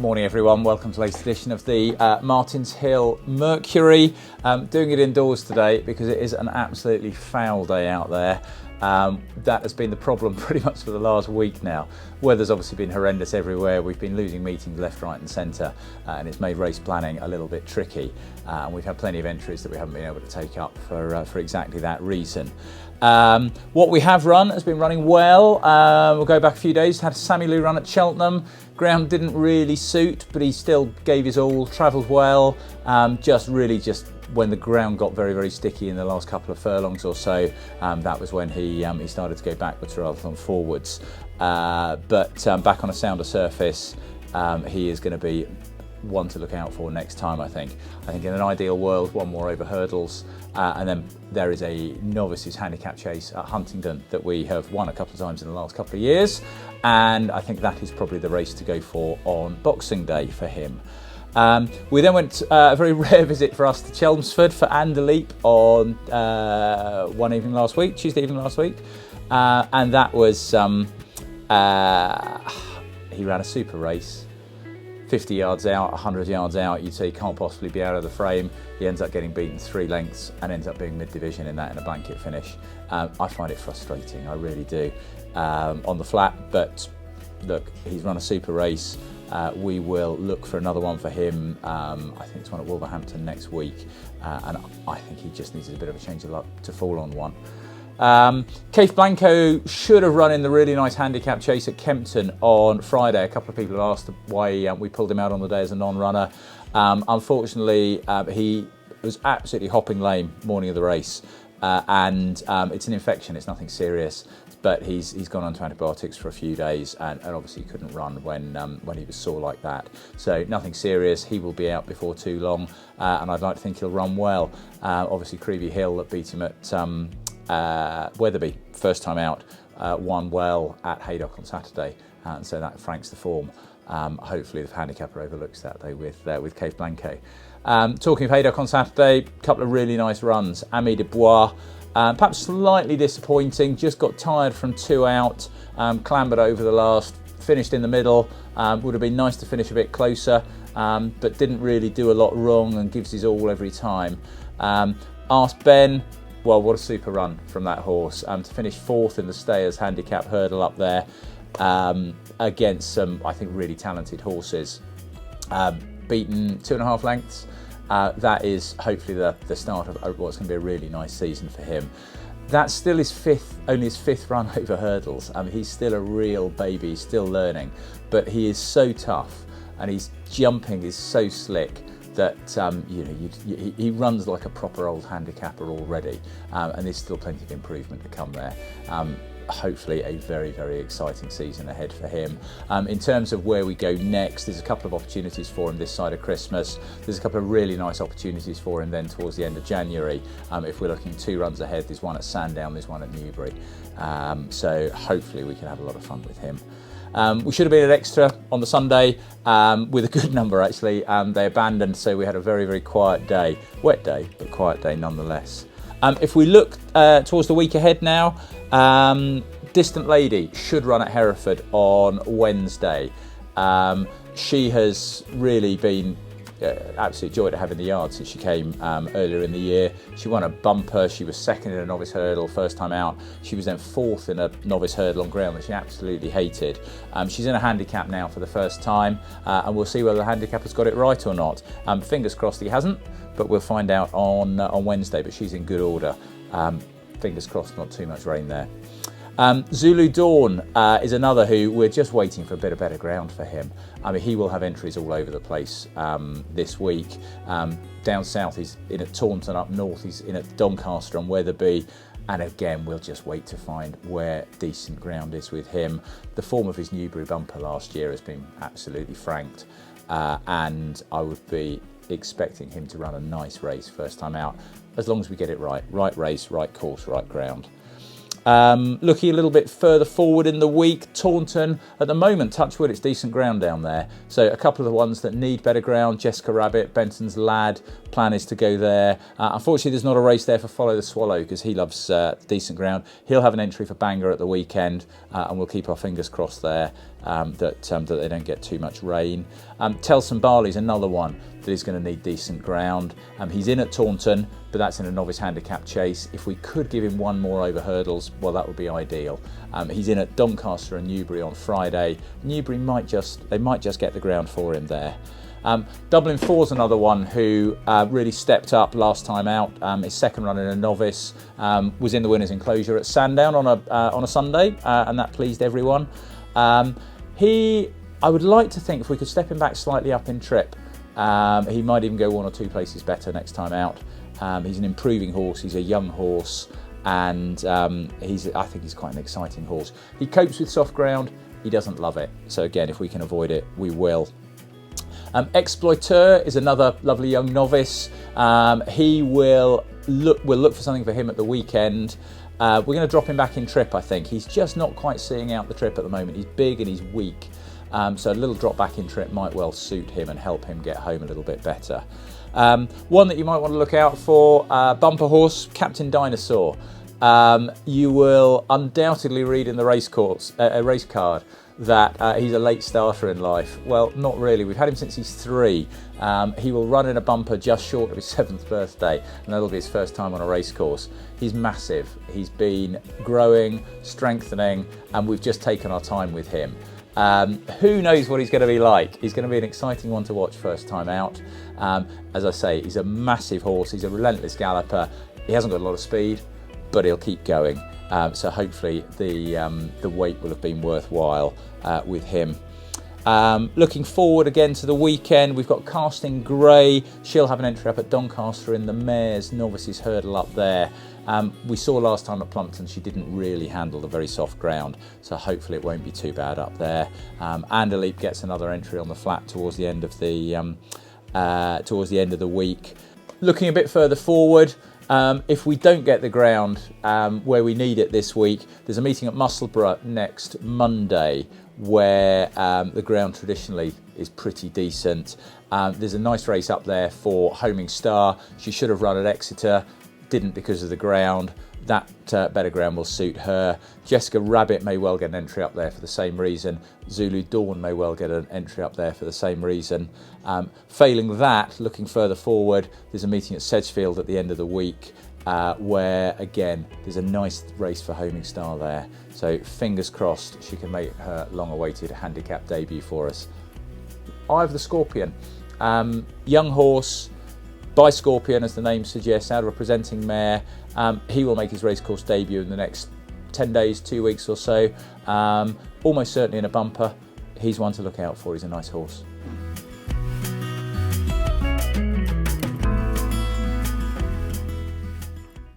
Morning everyone, welcome to the latest edition of the Martins Hill Mercury. Doing it indoors today because it is an absolutely foul day out there. That has been the problem pretty much for the last week now. Weather's obviously been horrendous everywhere. We've been losing meetings left, right and centre, and it's made race planning a little bit tricky. And we've had plenty of entries that we haven't been able to take up for exactly that reason. What we have run has been running well. We'll go back a few days. Had a Sammy Lou run at Cheltenham. Ground didn't really suit, but he still gave his all, travelled well. Just when the ground got very, very sticky in the last couple of furlongs or so, that was when he started to go backwards rather than forwards. But back on a sounder surface, he is going to be one to look out for next time, I think. I think in an ideal world, one more over hurdles, and then there is a novices handicap chase at Huntingdon that we have won a couple of times in the last couple of years, and I think that is probably the race to go for on Boxing Day for him. We then went a very rare visit for us to Chelmsford for Anderleap on Tuesday evening last week, and that was he ran a super race. 50 yards out, 100 yards out, you'd say he can't possibly be out of the frame. He ends up getting beaten 3 lengths and ends up being mid-division in a blanket finish. I find it frustrating, I really do, on the flat, but look, he's run a super race. We will look for another one for him. I think it's one at Wolverhampton next week, and I think he just needs a bit of a change of luck to fall on one. Keith Blanco should have run in the really nice handicap chase at Kempton on Friday. A couple of people have asked why we pulled him out on the day as a non-runner. Unfortunately, he was absolutely hopping lame morning of the race, and it's an infection. It's nothing serious, but he's gone on to antibiotics for a few days, and obviously he couldn't run when he was sore like that. So nothing serious. He will be out before too long, and I'd like to think he'll run well. Obviously, Creevy Hill that beat him at Wetherby first time out won well at Haydock on Saturday, and so that franks the form. Hopefully the handicapper overlooks that though with Keith Blanco. Talking of Haydock on Saturday, a couple of really nice runs. Ami de Bois, perhaps slightly disappointing, just got tired from 2 out, clambered over the last, finished in the middle. Would have been nice to finish a bit closer, but didn't really do a lot wrong and gives his all every time. Ask Ben, well, what a super run from that horse, to finish 4th in the Stayers handicap hurdle up there against some, I think, really talented horses. Beaten 2.5 lengths. That is hopefully the start of what's going to be a really nice season for him. That's still only his fifth run over hurdles. He's still a real baby, he's still learning, but he is so tough and his jumping is so slick that he runs like a proper old handicapper already, and there's still plenty of improvement to come there. Hopefully a very, very exciting season ahead for him. In terms of where we go next, there's a couple of opportunities for him this side of Christmas. There's a couple of really nice opportunities for him then towards the end of January. If we're looking 2 runs ahead, there's one at Sandown, there's one at Newbury. So hopefully we can have a lot of fun with him. We should have been at Exeter on the Sunday with a good number actually. They abandoned, so we had a very, very quiet day. Wet day, but quiet day nonetheless. If we look towards the week ahead now, Distant Lady should run at Hereford on Wednesday. She has really been absolute joy to have in the yard since she came earlier in the year. She won a bumper, she was 2nd in a novice hurdle first time out. She was then 4th in a novice hurdle on ground that she absolutely hated. She's in a handicap now for the first time, and we'll see whether the handicapper's got it right or not. Fingers crossed he hasn't, but we'll find out on Wednesday, but she's in good order. Fingers crossed not too much rain there. Zulu Dawn is another who we're just waiting for a bit of better ground for him. He will have entries all over the place this week. Down south he's in at Taunton, up north he's in at Doncaster and Wetherby, and again we'll just wait to find where decent ground is with him. The form of his Newbury bumper last year has been absolutely franked, and I would be expecting him to run a nice race first time out, as long as we get it right race, right course, right ground. Looking a little bit further forward in the week, Taunton, at the moment, touch wood, it's decent ground down there. So a couple of the ones that need better ground, Jessica Rabbit, Benton's Lad, plan is to go there. Unfortunately, there's not a race there for Follow the Swallow because he loves decent ground. He'll have an entry for Bangor at the weekend, and we'll keep our fingers crossed there. that they don't get too much rain. Telson Barley's another one that is going to need decent ground. He's in at Taunton, but that's in a novice handicap chase. If we could give him one more over hurdles, well, that would be ideal. He's in at Doncaster and Newbury on Friday. Newbury might just get the ground for him there. Dublin 4's another one who really stepped up last time out. His second run in a novice, was in the winner's enclosure at Sandown on a Sunday, and that pleased everyone. I would like to think if we could step him back slightly up in trip, he might even go one or two places better next time out. He's an improving horse, he's a young horse, and I think he's quite an exciting horse. He copes with soft ground, he doesn't love it. So again, if we can avoid it, we will. Exploiteur is another lovely young novice. We'll look for something for him at the weekend. We're going to drop him back in trip, I think. He's just not quite seeing out the trip at the moment. He's big and he's weak. So a little drop back in trip might well suit him and help him get home a little bit better. One that you might want to look out for, bumper horse, Captain Dinosaur. You will undoubtedly read in the race card that he's a late starter in life. Well, not really. We've had him since he's 3. He will run in a bumper just short of his 7th birthday, and that'll be his first time on a race course. He's massive. He's been growing, strengthening, and we've just taken our time with him. Who knows what he's going to be like? He's going to be an exciting one to watch first time out. As I say, he's a massive horse. He's a relentless galloper. He hasn't got a lot of speed, but he'll keep going. So hopefully the wait will have been worthwhile with him. Looking forward again to the weekend, we've got Casting Grey. She'll have an entry up at Doncaster in the Mares Novices Hurdle up there. We saw last time at Plumpton she didn't really handle the very soft ground, so hopefully it won't be too bad up there. Anderleap gets another entry on the flat towards the end of the week. Looking a bit further forward, if we don't get the ground where we need it this week, there's a meeting at Musselburgh next Monday where the ground traditionally is pretty decent. There's a nice race up there for Homing Star. She should have run at Exeter, didn't because of the ground. That better ground will suit her. Jessica Rabbit may well get an entry up there for the same reason. Zulu Dawn may well get an entry up there for the same reason. Failing that, looking further forward, there's a meeting at Sedgefield at the end of the week where, again, there's a nice race for Homing Star there. So fingers crossed she can make her long-awaited handicap debut for us. Eye of the Scorpion. Young horse, by Scorpion, as the name suggests, out of a presenting mare. He will make his racecourse debut in the next 10 days, 2 weeks or so. Almost certainly in a bumper. He's one to look out for. He's a nice horse.